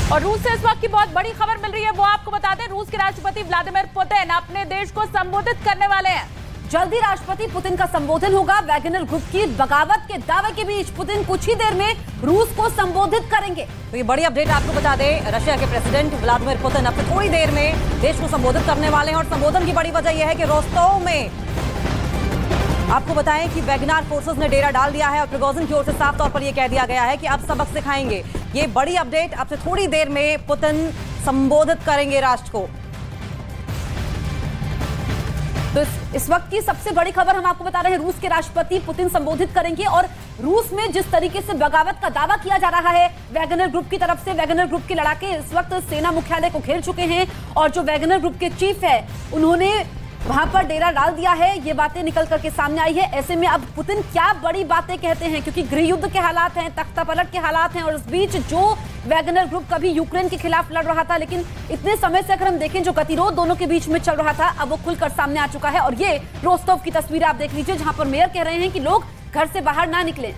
और रूस से इस वक्त की बहुत बड़ी खबर मिल रही है, वो आपको बता दें। रूस के राष्ट्रपति व्लादिमीर पुतिन अपने देश को संबोधित करने वाले हैं। जल्दी राष्ट्रपति पुतिन का संबोधन होगा। वैगनर ग्रुप की बगावत के दावे के बीच पुतिन कुछ ही देर में रूस को संबोधित करेंगे। तो ये बड़ी अपडेट आपको बता दें, रशिया के प्रेसिडेंट व्लादिमीर पुतिन अब थोड़ी देर में देश को संबोधित करने वाले हैं। और संबोधन की बड़ी वजह यह है कि रोस्तोव में आपको बताएं कि वैगनर फोर्सेस ने डेरा डाल दिया है और प्रिगोजिन की ओर से साफ तौर पर यह कह दिया गया है कि अब सबक सिखाएंगे। ये बड़ी अपडेट, अब से थोड़ी देर में पुतिन संबोधित करेंगे राष्ट्र को। तो इस वक्त की सबसे बड़ी खबर हम आपको बता रहे हैं, रूस के राष्ट्रपति पुतिन संबोधित करेंगे। और रूस में जिस तरीके से बगावत का दावा किया जा रहा है वैगनर ग्रुप की तरफ से, वैगनर ग्रुप के लड़ाके इस वक्त सेना मुख्यालय को घेर चुके हैं और जो वैगनर ग्रुप के चीफ है उन्होंने वहां पर डेरा डाल दिया है। ये बातें निकल करके सामने आई है। ऐसे में अब पुतिन क्या बड़ी बातें कहते हैं, क्योंकि गृह युद्ध के हालात हैं, तख्तापलट के हालात हैं। और इस बीच जो वैगनर ग्रुप कभी यूक्रेन के खिलाफ लड़ रहा था, लेकिन इतने समय से अगर हम देखें जो गतिरोध दोनों के बीच में चल रहा था, अब वो खुलकर सामने आ चुका है। और ये रोस्तोव की तस्वीर आप देख लीजिए, जहां पर मेयर कह रहे हैं कि लोग घर से बाहर ना निकलें।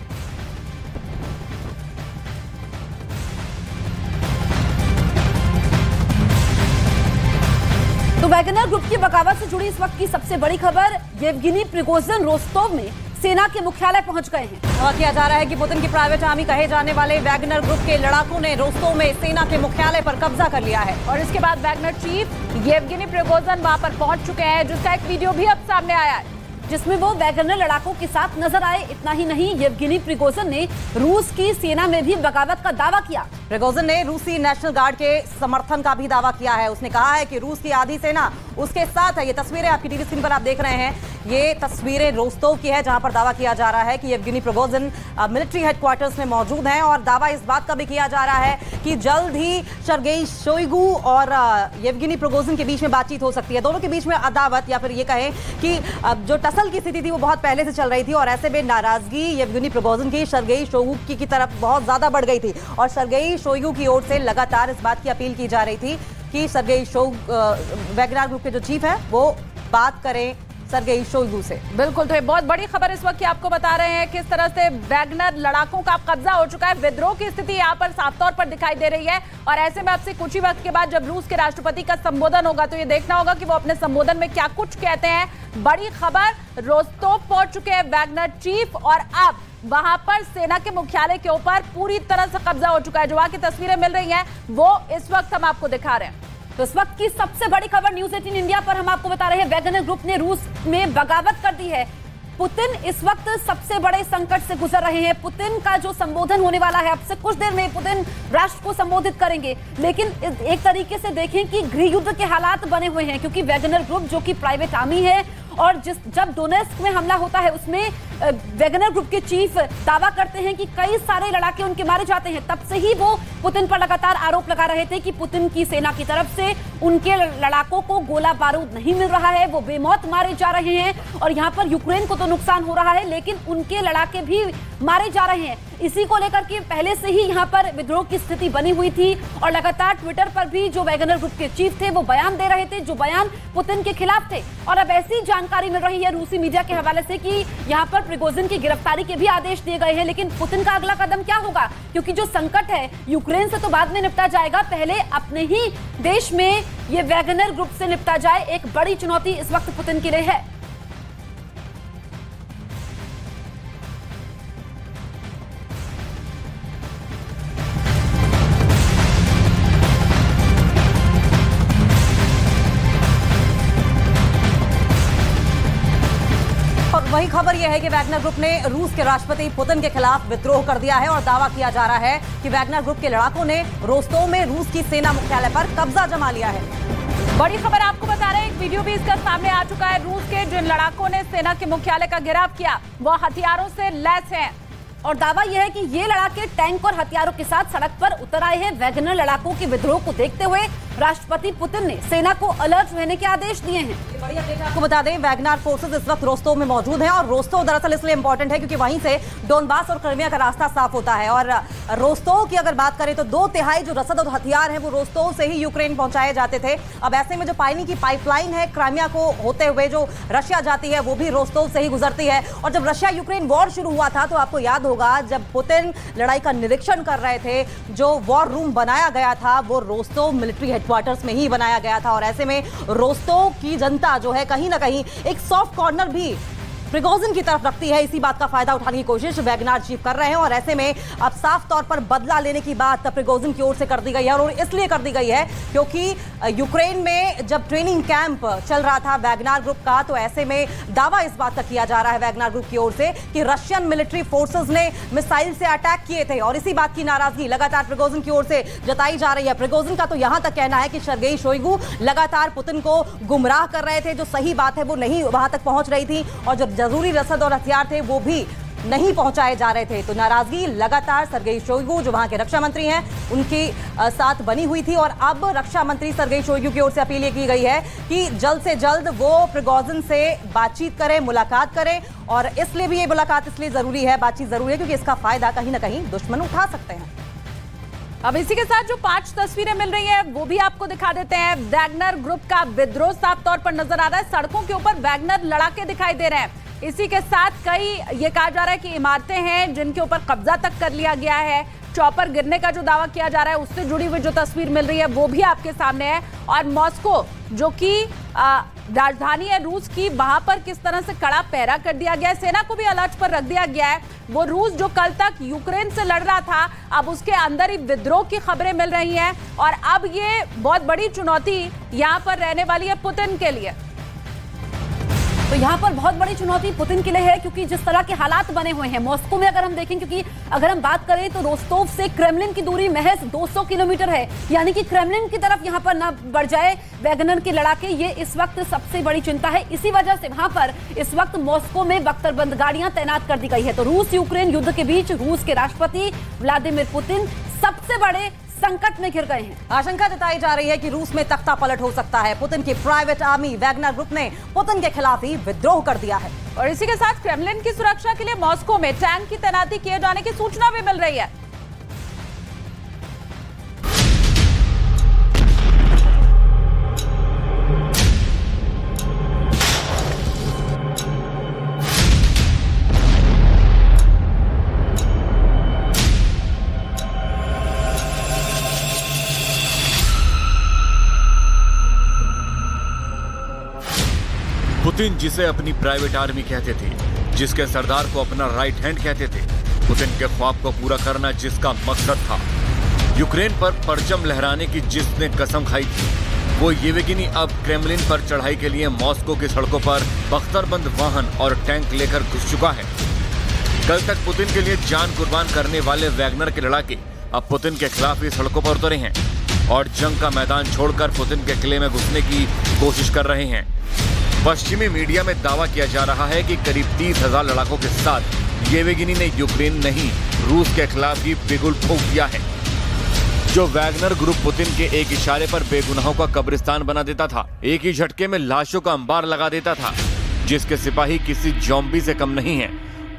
तो वैगनर ग्रुप की बगावत से जुड़ी इस वक्त की सबसे बड़ी खबर, येवगेनी प्रिगोजिन रोस्तोव में सेना के मुख्यालय पहुंच गए हैं। दावा किया जा रहा है कि पुतिन की प्राइवेट आर्मी कहे जाने वाले वैगनर ग्रुप के लड़ाकों ने रोस्तोव में सेना के मुख्यालय पर कब्जा कर लिया है। और इसके बाद वैगनर चीफ येवगेनी प्रिगोजिन वहां पर पहुंच चुके हैं, जिसका एक वीडियो भी अब सामने आया है जिसमें वो वैगनर लड़ाकों के साथ नजर आए। इतना ही नहीं, येवगेनी प्रिगोजिन ने रूस की सेना में भी बगावत का दावा किया। प्रिगोजिन ने रूसी नेशनल गार्ड के समर्थन का भी दावा किया है। उसने कहा है कि रूस की आधी सेना उसके साथ है। ये तस्वीरें आपकी टीवी स्क्रीन पर आप देख रहे हैं, ये तस्वीरें रोस्तोव की है, जहां पर दावा किया जा रहा है कि येवगेनी प्रिगोजिन मिलिट्री हेडक्वार्टर्स में मौजूद हैं। और दावा इस बात का भी किया जा रहा है कि जल्द ही सर्गेई शोइगु और येवगेनी प्रिगोजिन के बीच में बातचीत हो सकती है। दोनों के बीच में अदावत या फिर ये कहें कि जो टसल की स्थिति थी वो बहुत पहले से चल रही थी। और ऐसे में नाराजगी येवगेनी प्रिगोजिन की सर्गेई शोइगु की तरफ बहुत ज्यादा बढ़ गई थी। और सर्गेई शोइगु की ओर से लगातार इस बात की अपील की जा रही थी कि सर्गेई शोइगु वैगनर ग्रुप के जो चीफ है वो बात करें सर्गेई शोइगु से। बिल्कुल, तो ये बहुत बड़ी खबर इस वक्त की आपको बता रहे हैं किस तरह से वैगनर लड़ाकों का कब्जा हो चुका है। विद्रोह की स्थिति यहाँ पर साफ तौर पर दिखाई दे रही है। और ऐसे में आपसे कुछ ही वक्त के बाद जब रूस के राष्ट्रपति का संबोधन होगा तो ये देखना होगा कि वो अपने संबोधन में क्या कुछ कहते हैं। बड़ी खबर, रोस्तोव पहुंच चुके हैं वैगनर चीफ और अब वहां पर सेना के मुख्यालय के ऊपर पूरी तरह से कब्जा हो चुका है। जो वहां की तस्वीरें मिल रही हैं वो इस वक्त हम आपको दिखा रहे हैं। तो इस वक्त की सबसे बड़ी खबर न्यूज 18 इंडिया पर हम आपको बता रहे हैं, वैगनर ग्रुप ने रूस में बगावत कर दी है। पुतिन इस वक्त सबसे बड़े संकट से गुजर रहे हैं। पुतिन का जो संबोधन होने वाला है, अब से कुछ देर में पुतिन राष्ट्र को संबोधित करेंगे। लेकिन एक तरीके से देखें कि गृह युद्ध के हालात बने हुए हैं, क्योंकि वैगनर ग्रुप जो कि प्राइवेट आर्मी है और जब डोनेट्स्क में हमला होता है उसमें वैगनर ग्रुप के चीफ दावा करते हैं कि कई सारे लड़ाके उनके मारे जाते हैं। तब से ही वो पुतिन पर लगातार आरोप लगा रहे थे कि पुतिन की सेना की तरफ से उनके लड़ाकों को गोला बारूद नहीं मिल रहा है, वो बेमौत मारे जा रहे हैं। और यहाँ पर यूक्रेन को तो नुकसान हो रहा है, लेकिन उनके लड़ाके भी मारे जा रहे हैं। इसी को लेकर के पहले से ही यहाँ पर विद्रोह की स्थिति बनी हुई थी। और लगातार ट्विटर पर भी जो वैगनर ग्रुप के चीफ थे वो बयान दे रहे थे, जो बयान पुतिन के खिलाफ थे। और अब ऐसी जानकारी मिल रही है रूसी मीडिया के हवाले से कि यहाँ पर प्रिगोजिन की गिरफ्तारी के भी आदेश दिए गए हैं। लेकिन पुतिन का अगला कदम क्या होगा, क्योंकि जो संकट है यूक्रेन से तो बाद में निपटा जाएगा, पहले अपने ही देश में ये वैगनर ग्रुप से निपटा जाए। एक बड़ी चुनौती इस वक्त पुतिन के लिए है। वही खबर यह है कि वैगनर ग्रुप ने रूस के राष्ट्रपति पुतिन के खिलाफ विद्रोह कर दिया है और दावा किया जा रहा है कि वैगनर ग्रुप के लड़ाकों ने रोस्तोव में रूस की सेना मुख्यालय पर कब्जा जमा लिया है। बड़ी खबर आपको बता रहे हैं, एक वीडियो भी इसका सामने आ चुका है। रूस के जिन लड़ाकों ने सेना के मुख्यालय का घेराव किया वो हथियारों से लैस हैं। और दावा यह है कि ये लड़ाके टैंक और हथियारों के साथ सड़क पर उतर आए हैं। वैगनर लड़ाकों के विद्रोह को देखते हुए राष्ट्रपति पुतिन ने सेना को अलर्ट रहने के आदेश दिए हैं। आपको बता दें, वैगनर फोर्सेस इस वक्त रोस्तोव में मौजूद हैं और रोस्तोव दरअसल इसलिए इंपॉर्टेंट है क्योंकि वहीं से डोनबास और क्रिमिया का रास्ता साफ होता है। और रोस्तोव की अगर बात करें तो 2/3 जो रसद और हथियार हैं वो रोस्तोव से ही यूक्रेन पहुंचाए जाते थे। अब ऐसे में जो पानी की पाइपलाइन है क्रिमिया को होते हुए जो रशिया जाती है वो भी रोस्तोव से ही गुजरती है। और जब रशिया यूक्रेन वॉर शुरू हुआ था तो आपको याद होगा जब पुतिन लड़ाई का निरीक्षण कर रहे थे, जो वॉर रूम बनाया गया था वो रोस्तोव मिलिट्री हेडक्वार्टर्स में ही बनाया गया था और ऐसे में रोस्तोव की जनता जो है कहीं ना कहीं एक सॉफ्ट कॉर्नर भी प्रिगोजिन की तरफ रखती है। इसी बात का फायदा उठाने की कोशिश वैगनर चीफ कर रहे हैं और ऐसे में अब साफ तौर पर बदला लेने की बात प्रिगोजिन की ओर से कर दी गई है और इसलिए कर दी गई है क्योंकि यूक्रेन में जब ट्रेनिंग कैंप चल रहा था वैगनर ग्रुप का, तो ऐसे में दावा इस बात का किया जा रहा है वैगनर ग्रुप की ओर से कि रशियन मिलिट्री फोर्सेस ने मिसाइल से अटैक किए थे और इसी बात की नाराजगी लगातार प्रिगोजिन की ओर से जताई जा रही है। प्रिगोजिन का तो यहां तक कहना है कि सर्गेई शोइगु लगातार पुतिन को गुमराह कर रहे थे, जो सही बात है वो नहीं वहां तक पहुंच रही थी और जो जरूरी रसद और हथियार थे वो भी नहीं पहुंचाए जा रहे थे। तो नाराजगी लगातार सर्गेई शोइगु जो वहां के रक्षा मंत्री हैं उनके साथ बनी हुई थी और अब रक्षा मंत्री सर्गेई शोइगु की ओर से अपील की गई है कि जल्द से जल्द वो प्रिगोजिन से बातचीत करें, मुलाकात करें और इसलिए भी ये मुलाकात इसलिए जरूरी है, बातचीत जरूरी है क्योंकि इसका फायदा कहीं ना कहीं दुश्मन उठा सकते हैं। अब इसी के साथ जो 5 तस्वीरें मिल रही हैं वो भी आपको दिखा देते हैं। वैगनर ग्रुप का विद्रोह साफ तौर पर नजर आ रहा है, सड़कों के ऊपर वैगनर लड़ाके दिखाई दे रहे हैं। इसी के साथ कई ये कहा जा रहा है कि इमारतें हैं जिनके ऊपर कब्जा तक कर लिया गया है। चॉपर गिरने का जो दावा किया जा रहा है उससे जुड़ी हुई जो तस्वीर मिल रही है वो भी आपके सामने है और मॉस्को जो कि राजधानी है रूस की, वहां पर किस तरह से कड़ा पहरा कर दिया गया है, सेना को भी अलर्ट पर रख दिया गया है। वो रूस जो कल तक यूक्रेन से लड़ रहा था अब उसके अंदर ही विद्रोह की खबरें मिल रही हैं और अब ये बहुत बड़ी चुनौती यहां पर रहने वाली है पुतिन के लिए। तो यहाँ पर बहुत बड़ी चुनौती पुतिन के लिए है क्योंकि जिस तरह के हालात बने हुए हैं मॉस्को में, अगर हम देखें, क्योंकि अगर हम बात करें तो रोस्तोव से क्रेमलिन की दूरी महज 200 किलोमीटर है, यानी कि क्रेमलिन की तरफ यहाँ पर ना बढ़ जाए वैगनर के लड़ाके, ये इस वक्त सबसे बड़ी चिंता है। इसी वजह से वहां पर इस वक्त मॉस्को में बख्तरबंद गाड़ियां तैनात कर दी गई है। तो रूस यूक्रेन युद्ध के बीच रूस के राष्ट्रपति व्लादिमीर पुतिन सबसे बड़े संकट में घिर गए हैं। आशंका जताई जा रही है कि रूस में तख्ता पलट हो सकता है। पुतिन की प्राइवेट आर्मी वैगनर ग्रुप ने पुतिन के खिलाफ ही विद्रोह कर दिया है और इसी के साथ क्रेमलिन की सुरक्षा के लिए मॉस्को में टैंक की तैनाती किए जाने की सूचना भी मिल रही है। पुतिन जिसे अपनी प्राइवेट आर्मी कहते थे, जिसके सरदार को अपना राइट हैंड कहते थे, पुतिन के ख्वाब को पूरा करना जिसका मकसद था, यूक्रेन पर परचम लहराने की जिसने कसम खाई थी, वो येवगेनी अब क्रेमलिन पर चढ़ाई के लिए मॉस्को की सड़कों पर बख्तरबंद वाहन और टैंक लेकर घुस चुका है। कल तक पुतिन के लिए जान कुर्बान करने वाले वैगनर के लड़ाके अब पुतिन के खिलाफ ही सड़कों पर उतरे हैं और जंग का मैदान छोड़कर पुतिन के किले में घुसने की कोशिश कर रहे हैं। पश्चिमी मीडिया में दावा किया जा रहा है कि करीब 30,000 लड़ाकों के साथ येवगेनी ने यूक्रेन नहीं रूस के खिलाफ ही बिगुल फूंक दिया है। जो वैगनर ग्रुप पुतिन के एक इशारे पर बेगुनाहों का कब्रिस्तान बना देता था, एक ही झटके में लाशों का अंबार लगा देता था, जिसके सिपाही किसी ज़ॉम्बी से कम नहीं है,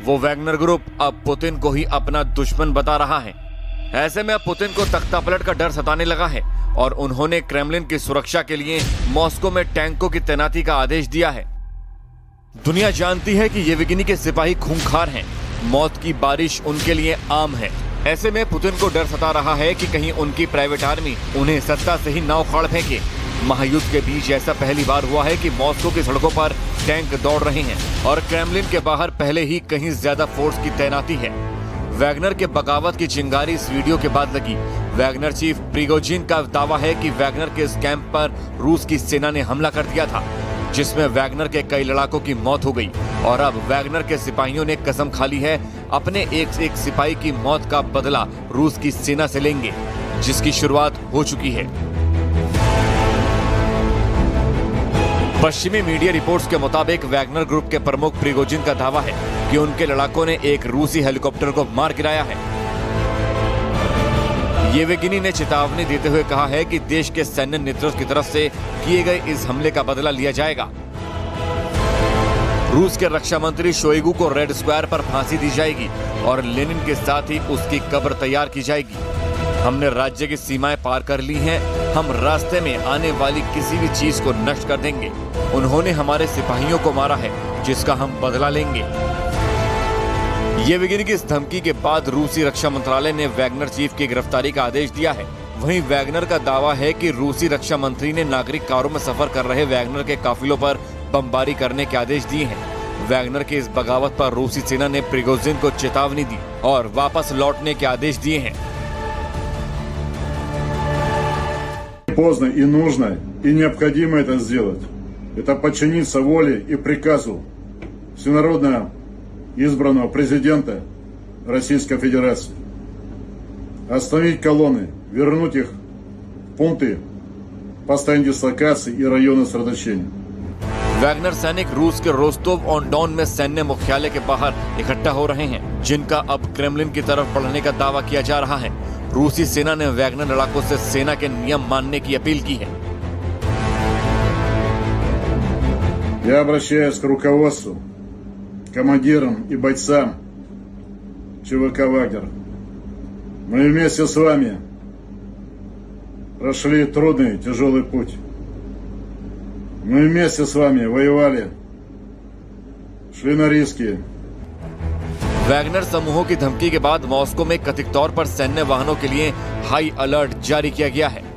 वो वैगनर ग्रुप अब पुतिन को ही अपना दुश्मन बता रहा है। ऐसे में अब पुतिन को तख्तापलट का डर सताने लगा है और उन्होंने क्रेमलिन की सुरक्षा के लिए मॉस्को में टैंकों की तैनाती का आदेश दिया है। दुनिया जानती है कि येवगेनी के सिपाही खूंखार हैं, मौत की बारिश उनके लिए आम है। ऐसे में पुतिन को डर सता रहा है कि कहीं उनकी प्राइवेट आर्मी उन्हें सत्ता से ही नाव उखाड़ फेंके। महायुद्ध के बीच ऐसा पहली बार हुआ है कि मॉस्को की सड़कों पर टैंक दौड़ रहे हैं और क्रेमलिन के बाहर पहले ही कहीं ज्यादा फोर्स की तैनाती है। वैगनर के बगावत की चिंगारी इस वीडियो के बाद लगी। वैगनर चीफ प्रिगोजिन का दावा है कि वैगनर के इस कैंप पर रूस की सेना ने हमला कर दिया था, जिसमें वैगनर के कई लड़ाकों की मौत हो गई और अब वैगनर के सिपाहियों ने कसम खा ली है अपने एक सिपाही की मौत का बदला रूस की सेना से लेंगे, जिसकी शुरुआत हो चुकी है। पश्चिमी मीडिया रिपोर्ट्स के मुताबिक वैगनर ग्रुप के प्रमुख प्रिगोजिन का दावा है कि उनके लड़ाकों ने एक रूसी हेलीकॉप्टर को मार गिराया है। येवगेनी ने चेतावनी देते हुए कहा है कि देश के सैन्य नेतृत्व की तरफ से किए गए इस हमले का बदला लिया जाएगा। रूस के रक्षा मंत्री शोइगु को रेड स्क्वायर पर फांसी दी जाएगी और लेनिन के साथ ही उसकी कब्र तैयार की जाएगी। हमने राज्य की सीमाएं पार कर ली हैं, हम रास्ते में आने वाली किसी भी चीज को नष्ट कर देंगे। उन्होंने हमारे सिपाहियों को मारा है, जिसका हम बदला लेंगे। येवगेनी की इस धमकी के बाद रूसी रक्षा मंत्रालय ने वैगनर चीफ की गिरफ्तारी का आदेश दिया है। वहीं वैगनर का दावा है कि रूसी रक्षा मंत्री ने नागरिक कारों में सफर कर रहे वैगनर के काफिलों पर बमबारी करने के आदेश दिए हैं। वैगनर की इस बगावत पर रूसी सेना ने प्रिगोजिन को चेतावनी दी और वापस लौटने के आदेश दिए हैं। Поздно и нужно, и необходимо это сделать. Это подчиниться воле и приказу всенародно избранного президента Российской Федерации. Остановить колонны, вернуть их в пункты постоянной дислокации и районы сосредоточения. वैगनर सैनिक रूस के रोस्तोव ऑन डॉन में सैन्य मुख्यालय के बाहर इकट्ठा हो रहे हैं, जिनका अब क्रेमलिन की तरफ बढ़ने का दावा किया जा रहा है। रूसी सेना ने वैगनर लड़ाकों से सेना के नियम मानने की अपील की है। Я обращаюсь к руководству, командирам и бойцам ЧВК «Вагнер». Мы вместе с вами прошли трудный, тяжелый путь. Мы вместе с вами воевали, шли на риски. वैगनर समूहों की धमकी के बाद मॉस्को में कथित तौर पर सैन्य वाहनों के लिए हाई अलर्ट जारी किया गया है।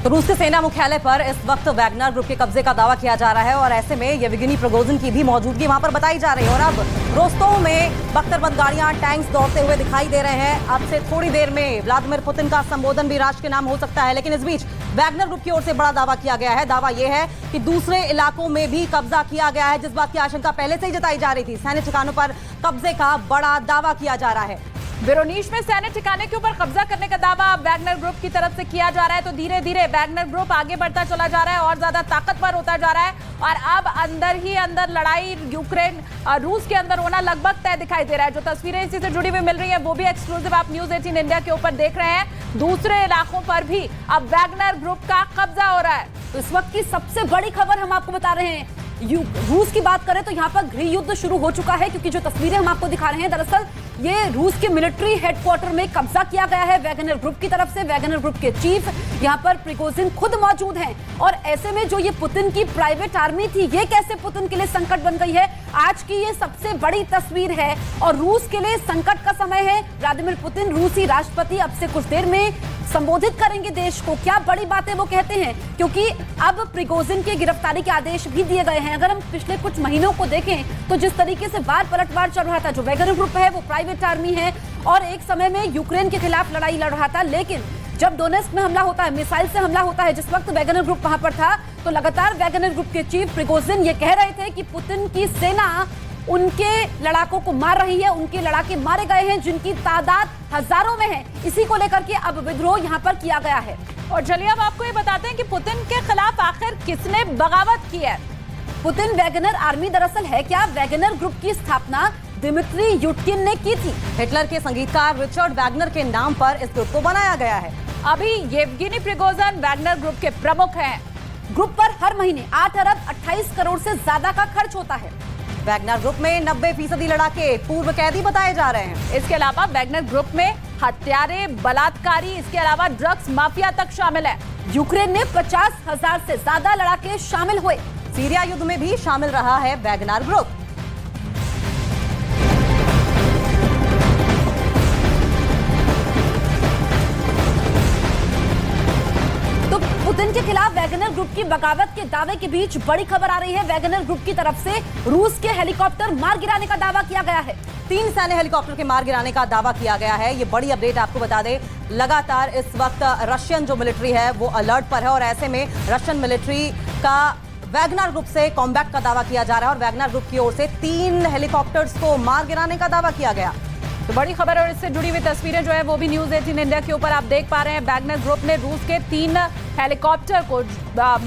तो रूस के सेना मुख्यालय पर इस वक्त वैगनर ग्रुप के कब्जे का दावा किया जा रहा है और ऐसे में येवगेनी प्रिगोजिन की भी मौजूदगी वहां पर बताई जा रही है। और अब रोस्तोव में बख्तरबंद गाड़ियां, टैंक्स दौड़ते हुए दिखाई दे रहे हैं। अब से थोड़ी देर में व्लादिमीर पुतिन का संबोधन भी राष्ट्र के नाम हो सकता है, लेकिन इस बीच वैगनर ग्रुप की ओर से बड़ा दावा किया गया है। दावा यह है कि दूसरे इलाकों में भी कब्जा किया गया है, जिस बात की आशंका पहले से ही जताई जा रही थी। सैन्य ठिकानों पर कब्जे का बड़ा दावा किया जा रहा है। वेरोनिश में सैन्य ठिकाने के ऊपर कब्जा करने का दावा वैगनर ग्रुप की तरफ से किया जा रहा है। तो धीरे धीरे वैगनर ग्रुप आगे बढ़ता चला जा रहा है और ज्यादा ताकतवर होता जा रहा है और अब अंदर ही अंदर लड़ाई यूक्रेन रूस के अंदर होना लगभग तय दिखाई दे रहा है। जो तस्वीरें इसी से जुड़ी हुई मिल रही है वो भी एक्सक्लूसिव आप न्यूज 18 इंडिया के ऊपर देख रहे हैं। दूसरे इलाकों पर भी अब वैगनर ग्रुप का कब्जा हो रहा है। तो इस वक्त की सबसे बड़ी खबर हम आपको बता रहे हैं। रूस की बात करें तो यहाँ पर गृह युद्ध शुरू हो चुका है, क्योंकि जो तस्वीरें हम आपको दिखा रहे हैं दरअसल ये रूस के मिलिट्री हेडक्वार्टर में कब्जा किया गया है वैगनर ग्रुप की तरफ से। वैगनर ग्रुप के चीफ यहाँ पर प्रिगोजिन खुद मौजूद हैं और ऐसे में जो ये पुतिन की प्राइवेट आर्मी थी, ये कैसे पुतिन के लिए संकट बन गई है, आज की ये सबसे बड़ी तस्वीर है और रूस के लिए संकट का समय है। व्लादिमीर पुतिन रूसी राष्ट्रपति अब से कुछ देर में संबोधित करेंगे देश को। क्या बड़ी बातें वो कहते हैं, क्योंकि अब प्रिगोजिन की गिरफ्तारी के आदेश भी दिए गए हैं। अगर हम पिछले कुछ महीनों को देखें तो जिस तरीके से वार पलटवार चल रहा था, जो वैगनर ग्रुप है वो प्राइवेट आर्मी है और एक समय में यूक्रेन के खिलाफ लड़ाई लड़ रहा था, लेकिन जब डोनेस्क में हमला होता है, मिसाइल से हमला होता है, जिस वक्त वैगनर ग्रुप वहां पर था, तो लगातार वैगनर ग्रुप के चीफ प्रिगोजिन ये कह रहे थे कि पुतिन की सेना उनके लड़ाकों को मार रही है, उनके लड़ाके मारे गए हैं जिनकी तादाद हजारों में है। इसी को लेकर के अब विद्रोह यहाँ पर किया गया है। और चलिए अब आपको ये बताते हैं कि पुतिन के खिलाफ आखिर किसने बगावत की है। पुतिन वैगनर आर्मी दरअसल है क्या? वैगनर ग्रुप की स्थापना दिमित्री युटकिन ने की थी। हिटलर के संगीतकार रिचर्ड वैगनर के नाम पर इस ग्रुप को बनाया गया है। अभी येवगेनी प्रिगोजिन वैगनर ग्रुप के प्रमुख हैं। ग्रुप पर हर महीने 8 अरब 28 करोड़ से ज्यादा का खर्च होता है। वैगनर ग्रुप में 90% लड़ाके पूर्व कैदी बताए जा रहे हैं। इसके अलावा वैगनर ग्रुप में हत्यारे, बलात्कारी, इसके अलावा ड्रग्स माफिया तक शामिल है। यूक्रेन ने 50,000 से ज्यादा लड़ाके शामिल हुए। सीरिया युद्ध में भी शामिल रहा है वैगनर ग्रुप। तो पुतिन के खिलाफ वैगनर ग्रुप की बगावत के दावे के बीच बड़ी खबर आ रही है। वैगनर ग्रुप की तरफ से रूस के हेलीकॉप्टर मार गिराने का दावा किया गया है। 3 सैन्य हेलीकॉप्टर के मार गिराने का दावा किया गया है। ये बड़ी अपडेट आपको बता दें, लगातार इस वक्त रशियन जो मिलिट्री है वो अलर्ट पर है और ऐसे में रशियन मिलिट्री का वैगनर ग्रुप से कॉम्बैट का दावा किया जा रहा है और वैगनर ग्रुप की ओर से 3 हेलीकॉप्टर्स को मार गिराने का दावा किया गया। तो बड़ी खबर और इससे जुड़ी हुई तस्वीरें जो है वो भी न्यूज 18 इंडिया के ऊपर आप देख पा रहे हैं। वैगनर ग्रुप ने रूस के 3 हेलीकॉप्टर को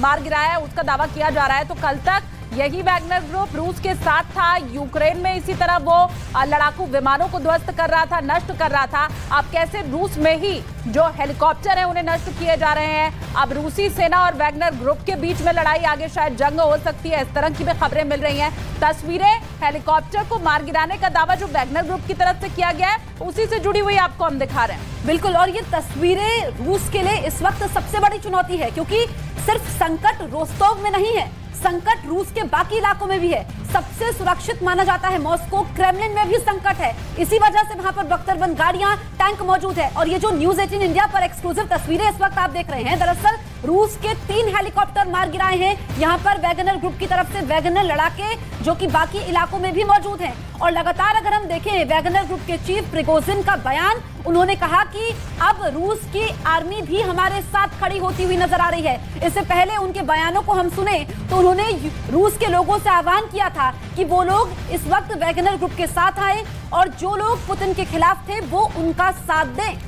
मार गिराया है, उसका दावा किया जा रहा है। तो कल तक यही वैगनर ग्रुप रूस के साथ था। यूक्रेन में इसी तरह वो लड़ाकू विमानों को ध्वस्त कर रहा था, नष्ट कर रहा था। अब कैसे रूस में ही जो हेलीकॉप्टर है उन्हें नष्ट किए जा रहे हैं। अब रूसी सेना और वैगनर ग्रुप के बीच में लड़ाई, आगे शायद जंग हो सकती है, इस तरह की भी खबरें मिल रही हैं। तस्वीरें हेलीकॉप्टर को मार गिराने का दावा जो वैगनर ग्रुप की तरफ से किया गया है उसी से जुड़ी हुई आपको हम दिखा रहे हैं। बिल्कुल, और ये तस्वीरें रूस के लिए इस वक्त सबसे बड़ी चुनौती है, क्योंकि सिर्फ संकट रोस्तोव में नहीं है, संकट रूस के बाकी इलाकों में भी है। सबसे सुरक्षित माना जाता है मॉस्को, क्रेमलिन में भी संकट है। इसी वजह से वहां पर बख्तरबंद गाड़ियां, टैंक मौजूद है। और ये जो न्यूज 18 इंडिया पर एक्सक्लूसिव तस्वीरें इस वक्त आप देख रहे हैं, दरअसल रूस के 3 हेलीकॉप्टर मार गिराए हैं। यहाँ पर वैगनर ग्रुप की तरफ से वैगनर लड़ाके जो कि बाकी इलाकों में भी मौजूद हैं। और लगातार अगर हम देखें वैगनर ग्रुप के चीफ प्रिगोजिन का बयान, उन्होंने कहा कि अब रूस की आर्मी भी हमारे साथ खड़ी होती हुई नजर आ रही है। इससे पहले उनके बयानों को हम सुने तो उन्होंने रूस के लोगों से आह्वान किया था कि वो लोग इस वक्त वैगनर ग्रुप के साथ आए और जो लोग पुतिन के खिलाफ थे वो उनका साथ दें।